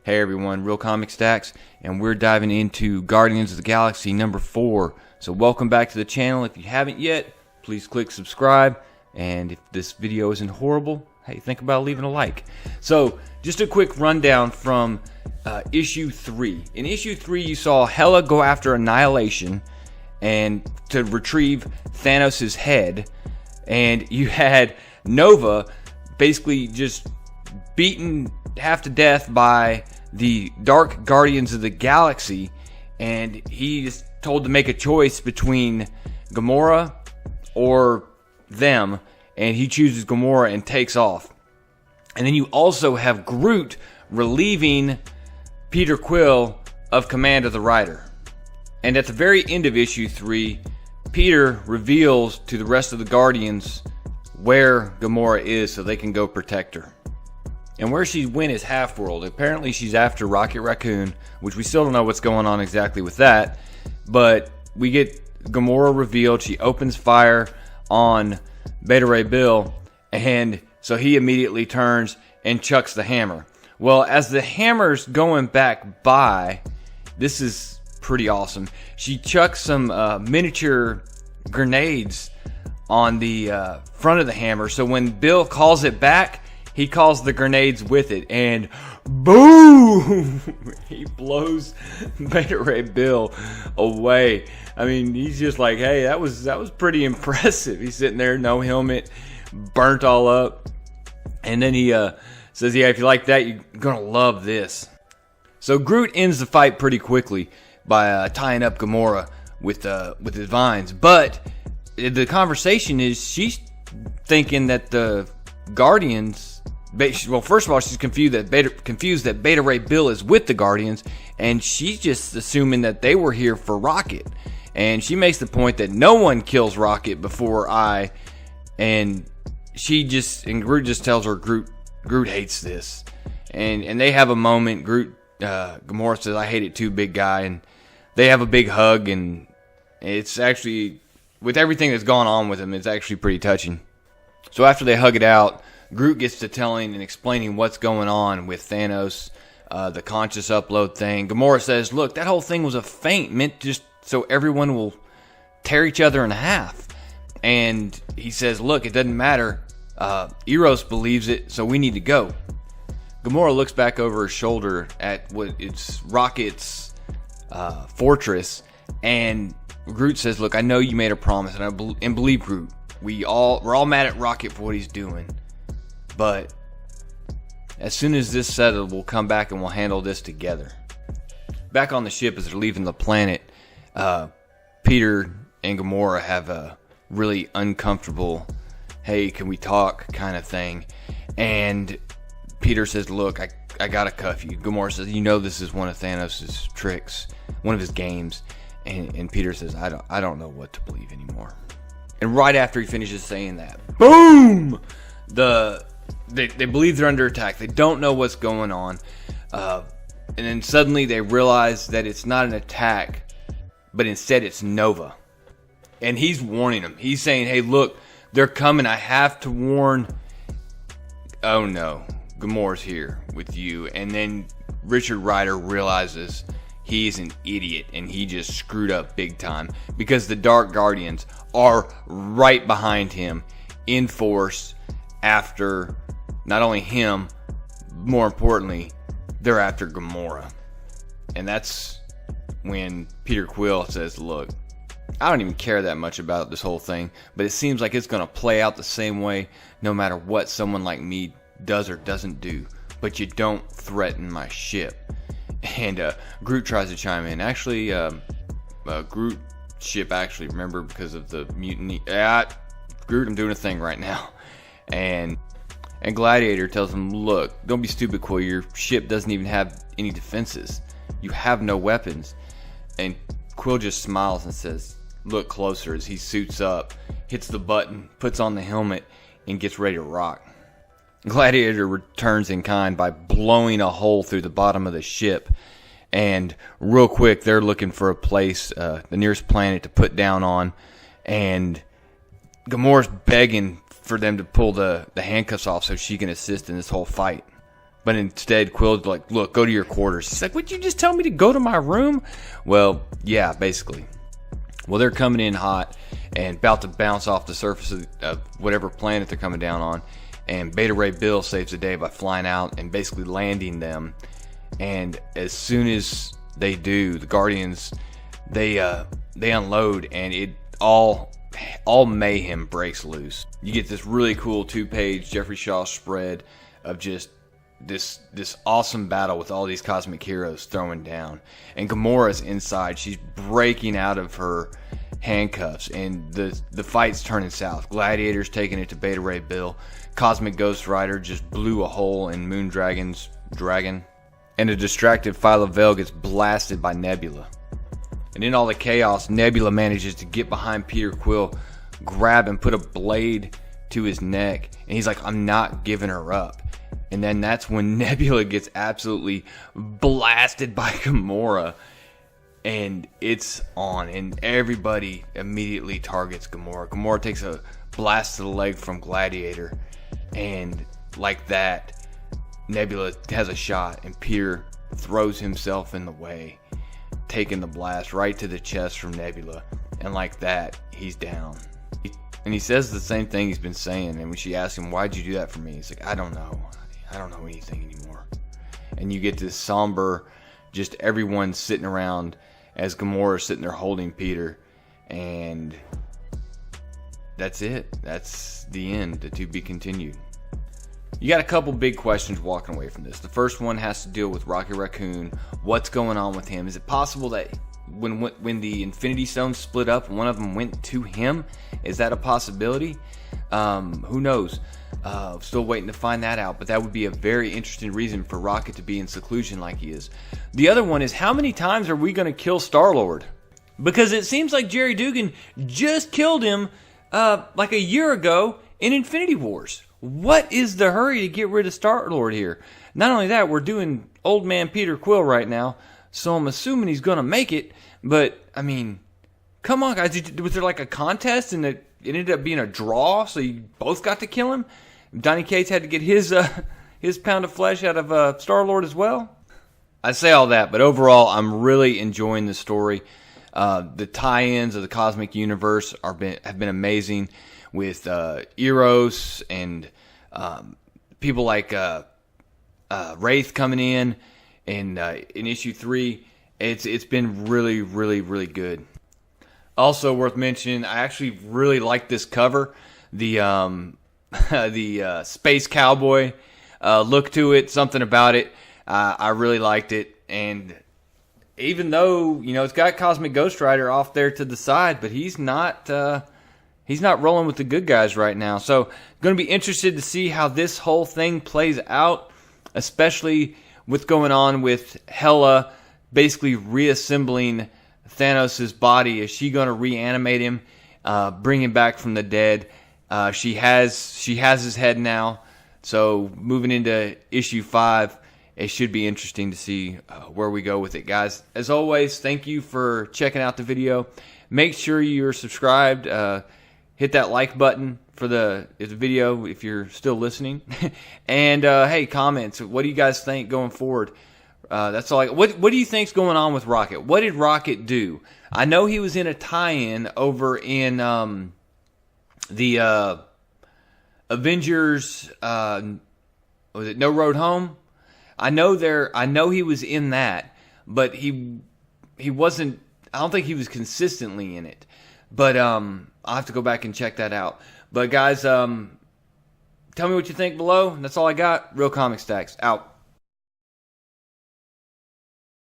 Hey everyone, Real Comic Stacks, and we're diving into Guardians of the Galaxy number 4. So welcome back to the channel. If you haven't yet, please click subscribe. And if this video isn't horrible, hey, think about leaving a like. So just a quick rundown from issue 3. In issue 3, you saw Hela go after Annihilation and to retrieve Thanos' head. And you had Nova basically just beaten half to death by the Dark Guardians of the Galaxy, and he's told to make a choice between Gamora or them, and he chooses Gamora and takes off. And then you also have Groot relieving Peter Quill of command of the Ryder. And at the very end of issue 3, Peter reveals to the rest of the Guardians where Gamora is so they can go protect her. And where she went is Half-World. Apparently she's after Rocket Raccoon, which we still don't know what's going on exactly with that. But we get Gamora revealed. She opens fire on Beta Ray Bill, and so he immediately turns and chucks the hammer. Well, as the hammer's going back by, this is pretty awesome. She chucks some miniature grenades on the front of the hammer, so when Bill calls it back, he calls the grenades with it, and boom! He blows Beta Ray Bill away. I mean, he's just like, hey, that was pretty impressive. He's sitting there, no helmet, burnt all up. And then he says, yeah, if you like that, you're gonna love this. So Groot ends the fight pretty quickly by tying up Gamora with his vines. But the conversation is, she's thinking that the Guardians... Well, first of all, she's confused that Beta Ray Bill is with the Guardians, and she's just assuming that they were here for Rocket. And she makes the point that no one kills Rocket before I. And Groot just tells her Groot hates this, and they have a moment. Gamora says, "I hate it too, big guy," and they have a big hug, and it's actually, with everything that's gone on with him, it's actually pretty touching. So after they hug it out, Groot gets to telling and explaining what's going on with Thanos, the conscious upload thing. Gamora says, look, that whole thing was a feint meant just so everyone will tear each other in half. And he says, look, it doesn't matter. Eros believes it, so we need to go. Gamora looks back over her shoulder at it's Rocket's fortress, and Groot says, look, I know you made a promise, and believe Groot. We're all mad at Rocket for what he's doing. But as soon as this settles, we'll come back and we'll handle this together. Back on the ship as they're leaving the planet, Peter and Gamora have a really uncomfortable, hey, can we talk kind of thing. And Peter says, look, I gotta cuff you. Gamora says, you know this is one of Thanos' tricks, one of his games. And Peter says, I don't know what to believe anymore. And right after he finishes saying that, boom! They believe they're under attack. They don't know what's going on. And then suddenly they realize that it's not an attack, but instead it's Nova. And he's warning them. He's saying, hey, look, they're coming. I have to warn. Oh no, Gamora's here with you. And then Richard Ryder realizes he's an idiot and he just screwed up big time, because the Dark Guardians are right behind him in force after not only him, more importantly, they're after Gamora. And that's when Peter Quill says, look, I don't even care that much about this whole thing, but it seems like it's going to play out the same way no matter what someone like me does or doesn't do. But you don't threaten my ship. And Groot tries to chime in. Actually, Groot ship, actually, remember, because of the mutiny. Groot, I'm doing a thing right now. And Gladiator tells him, look, don't be stupid, Quill. Your ship doesn't even have any defenses. You have no weapons. And Quill just smiles and says, look closer, as he suits up, hits the button, puts on the helmet, and gets ready to rock. Gladiator returns in kind by blowing a hole through the bottom of the ship. And real quick, they're looking for a place, the nearest planet to put down on. And Gamora's begging for them to pull the handcuffs off so she can assist in this whole fight. But instead, Quill's like, look, go to your quarters. He's like, would you just tell me to go to my room? Well, yeah, basically. Well, they're coming in hot and about to bounce off the surface of whatever planet they're coming down on. And Beta Ray Bill saves the day by flying out and basically landing them. And as soon as they do, the Guardians, they unload, and it all mayhem breaks loose. You get this really cool 2-page Geoffrey Shaw spread of just this awesome battle with all these cosmic heroes throwing down, and Gamora's inside. She's breaking out of her handcuffs, and the fight's turning south. Gladiator's taking it to Beta Ray Bill. Cosmic Ghost Rider just blew a hole in Moondragon's dragon, and a distracted Phyla Vell gets blasted by Nebula. And in all the chaos, Nebula manages to get behind Peter Quill, grab and put a blade to his neck, and he's like, I'm not giving her up. And then that's when Nebula gets absolutely blasted by Gamora, and it's on, and everybody immediately targets Gamora. Gamora takes a blast to the leg from Gladiator, and like that, Nebula has a shot, and Peter throws himself in the way, taking the blast right to the chest from Nebula, and like that, he's down. And he says the same thing he's been saying, and when she asks him, why'd you do that for me? He's like, I don't know anything anymore. And you get this somber, just everyone sitting around as Gamora's sitting there holding Peter, and that's it. That's the end. The to be continued. You got a couple big questions walking away from this. The first one has to deal with Rocket Raccoon. What's going on with him? Is it possible that when the Infinity Stones split up, one of them went to him? Is that a possibility? Who knows? Still waiting to find that out, but that would be a very interesting reason for Rocket to be in seclusion like he is. The other one is, how many times are we going to kill StarLord? Because it seems like Jerry Dugan just killed him like a year ago in Infinity Wars. What is the hurry to get rid of StarLord here? Not only that, we're doing Old Man Peter Quill right now, so I'm assuming he's going to make it, but, I mean, come on, guys. Was there like a contest and it ended up being a draw, so you both got to kill him? Donny Cates had to get his pound of flesh out of StarLord as well. I say all that, but overall, I'm really enjoying the story. The tie-ins of the cosmic universe have been amazing, with Eros and people like Wraith coming in issue 3. It's been really, really, really good. Also worth mentioning, I actually really like this cover. The space cowboy look to it, something about it. I really liked it, and even though it's got Cosmic Ghost Rider off there to the side, but he's not rolling with the good guys right now. So, going to be interested to see how this whole thing plays out, especially what's going on with Hela basically reassembling Thanos' body. Is she going to reanimate him, bring him back from the dead? She has his head now. So moving into issue 5, it should be interesting to see where we go with it, guys. As always, thank you for checking out the video. Make sure you're subscribed. Hit that like button for the video if you're still listening. And hey, comments. What do you guys think going forward? That's all. What do you think's going on with Rocket? What did Rocket do? I know he was in a tie-in over in the Avengers. Was it No Road Home? I know he was in that, but he wasn't. I don't think he was consistently in it. But I'll have to go back and check that out. But guys, tell me what you think below. That's all I got. Real Comic Stacks out.